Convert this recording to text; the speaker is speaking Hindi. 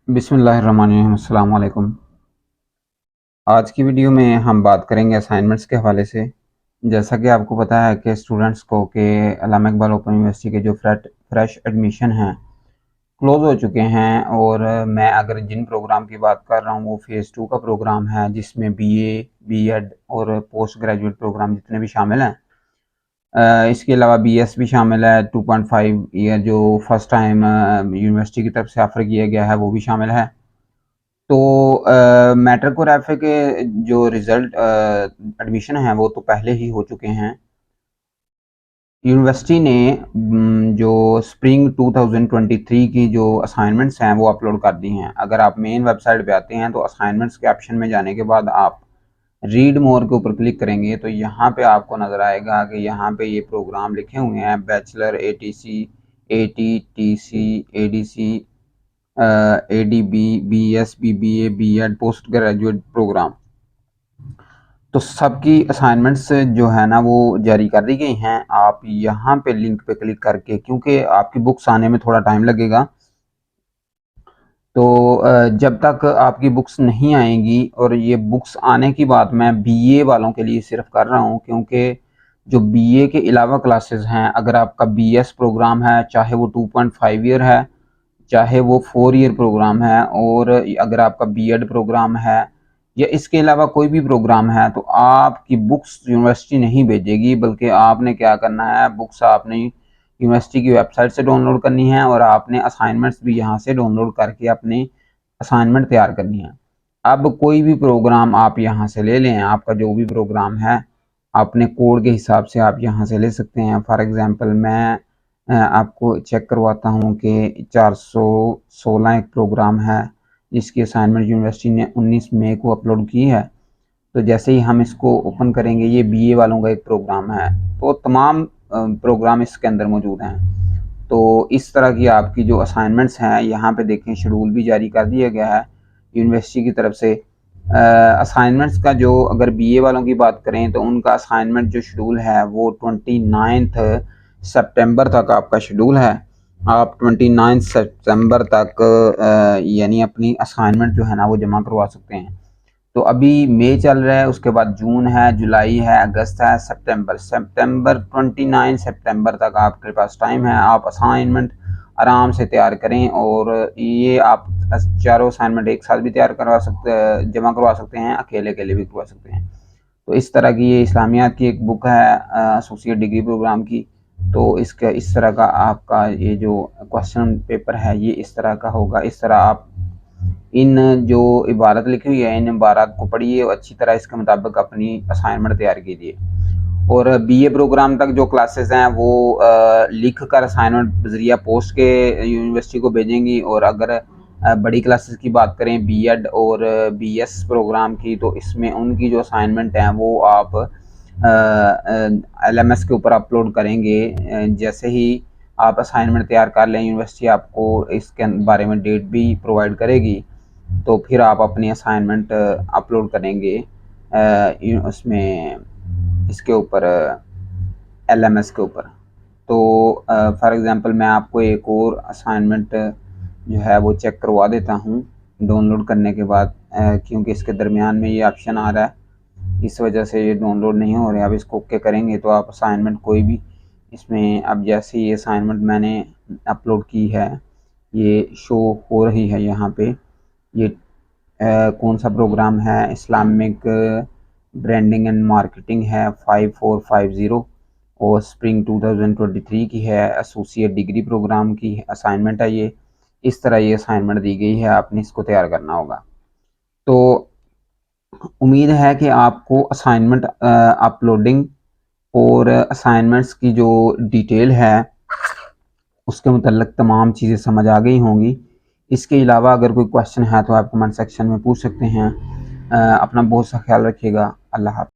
बिस्मिल्लाहिर्रहमानिर्रहीम, अस्सलाम वालेकुम। आज की वीडियो में हम बात करेंगे असाइनमेंट्स के हवाले से। जैसा कि आपको पता है कि स्टूडेंट्स को के अल्लामा इकबाल ओपन यूनिवर्सिटी के जो फ्रेश एडमिशन हैं क्लोज़ हो चुके हैं, और मैं अगर जिन प्रोग्राम की बात कर रहा हूँ वो फ़ेज़ 2 का प्रोग्राम है, जिसमें बीए, बीएड और पोस्ट ग्रेजुएट प्रोग्राम जितने भी शामिल हैं। इसके अलावा बीएस भी शामिल है। 2.5 ईयर जो फर्स्ट टाइम यूनिवर्सिटी की तरफ से ऑफ़र किया गया है वो भी शामिल है। तो मैट्रिक और एफए के जो रिज़ल्ट एडमिशन हैं वो तो पहले ही हो चुके हैं। यूनिवर्सिटी ने जो स्प्रिंग 2023 की जो असाइनमेंट्स हैं वो अपलोड कर दी हैं। अगर आप मेन वेबसाइट पे आते हैं तो असाइनमेंट्स के ऑप्शन में जाने के बाद आप रीड मोर के ऊपर क्लिक करेंगे तो यहाँ पे आपको नज़र आएगा कि यहाँ पे ये प्रोग्राम लिखे हुए हैं: bachelor, ATC, ATTC, ADC, ADB, BS, BBA, BEd, post graduate programme. तो सबकी असाइनमेंट्स जो है ना वो जारी कर दी गई हैं। आप यहाँ पे लिंक पे क्लिक करके, क्योंकि आपकी बुक्स आने में थोड़ा टाइम लगेगा, तो जब तक आपकी बुक्स नहीं आएंगी, और ये बुक्स आने की बात मैं बीए वालों के लिए सिर्फ कर रहा हूँ, क्योंकि जो बीए के अलावा क्लासेस हैं, अगर आपका बीएस प्रोग्राम है, चाहे वो 2.5 ईयर है, चाहे वो 4 ईयर प्रोग्राम है, और अगर आपका बीएड प्रोग्राम है या इसके अलावा कोई भी प्रोग्राम है, तो आपकी बुक्स यूनिवर्सिटी नहीं भेजेगी, बल्कि आपने क्या करना है, बुक्स आपने यूनिवर्सिटी की वेबसाइट से डाउनलोड करनी है, और आपने असाइनमेंट्स भी यहाँ से डाउनलोड करके अपनी असाइनमेंट तैयार करनी है। अब कोई भी प्रोग्राम आप यहाँ से ले लें, आपका जो भी प्रोग्राम है अपने कोड के हिसाब से आप यहाँ से ले सकते हैं। फॉर एग्जांपल मैं आपको चेक करवाता हूँ कि 416 एक प्रोग्राम है जिसकी असाइनमेंट यूनिवर्सिटी ने 19 मई को अपलोड की है। तो जैसे ही हम इसको ओपन करेंगे, ये बीए वालों का एक प्रोग्राम है, तो तमाम प्रोग्राम इसके अंदर मौजूद हैं। तो इस तरह की आपकी जो असाइनमेंट्स हैं, यहाँ पे देखें शेड्यूल भी जारी कर दिया गया है यूनिवर्सिटी की तरफ से। असाइनमेंट्स का जो अगर बीए वालों की बात करें तो उनका असाइनमेंट जो शेड्यूल है वो 29 सितंबर तक आपका शेड्यूल है। आप 29 सितंबर तक यानी अपनी असाइनमेंट जो है ना वो जमा करवा सकते हैं। तो अभी मई चल रहा है, उसके बाद जून है, जुलाई है, अगस्त है, सितंबर 29 सितंबर तक आपके पास टाइम है। आप असाइनमेंट आराम से तैयार करें, और ये आप चारों असाइनमेंट एक साथ भी तैयार करवा सकते, जमा करवा सकते हैं, अकेले अकेले भी करवा सकते हैं। तो इस तरह की ये इस्लामियात की एक बुक है एसोसिएट डिग्री प्रोग्राम की। तो इसका इस तरह का आपका ये जो क्वेश्चन पेपर है ये इस तरह का होगा। इस तरह आप इन जो इबारत लिखी हुई है इन इबारत को पढ़िए और अच्छी तरह इसके मुताबिक अपनी असाइनमेंट तैयार कीजिए। और बीए प्रोग्राम तक जो क्लासेस हैं वो लिख कर असाइनमेंट बजरिया पोस्ट के यूनिवर्सिटी को भेजेंगी। और अगर बड़ी क्लासेस की बात करें बीएड और बीएस प्रोग्राम की, तो इसमें उनकी जो असाइनमेंट हैं वो आप एलएमएस के ऊपर अपलोड करेंगे। जैसे ही आप असाइनमेंट तैयार कर लें, यूनिवर्सिटी आपको इसके बारे में डेट भी प्रोवाइड करेगी, तो फिर आप अपनी असाइनमेंट अपलोड करेंगे उसमें इसके ऊपर एलएमएस के ऊपर। तो फॉर एग्ज़ाम्पल मैं आपको एक और असाइनमेंट जो है वो चेक करवा देता हूँ डाउनलोड करने के बाद, क्योंकि इसके दरमियान में ये ऑप्शन आ रहा है, इस वजह से ये डाउनलोड नहीं हो रहे। अब इसको ओके करेंगे तो आप असाइनमेंट कोई भी इसमें, अब जैसे ये असाइनमेंट मैंने अपलोड की है ये शो हो रही है यहाँ पे। ये कौन सा प्रोग्राम है, इस्लामिक ब्रांडिंग एंड मार्केटिंग है 5450, और स्प्रिंग 2023 की है, एसोसिएट डिग्री प्रोग्राम की असाइनमेंट है ये। इस तरह ये असाइनमेंट दी गई है, आपने इसको तैयार करना होगा। तो उम्मीद है कि आपको असाइनमेंट अपलोडिंग और असाइनमेंट्स की जो डिटेल है उसके मुतल्लिक तमाम चीज़ें समझ आ गई होंगी। इसके अलावा अगर कोई क्वेश्चन है तो आप कमेंट सेक्शन में पूछ सकते हैं। अपना बहुत सा ख्याल रखिएगा। अल्लाह हाफ़िज़।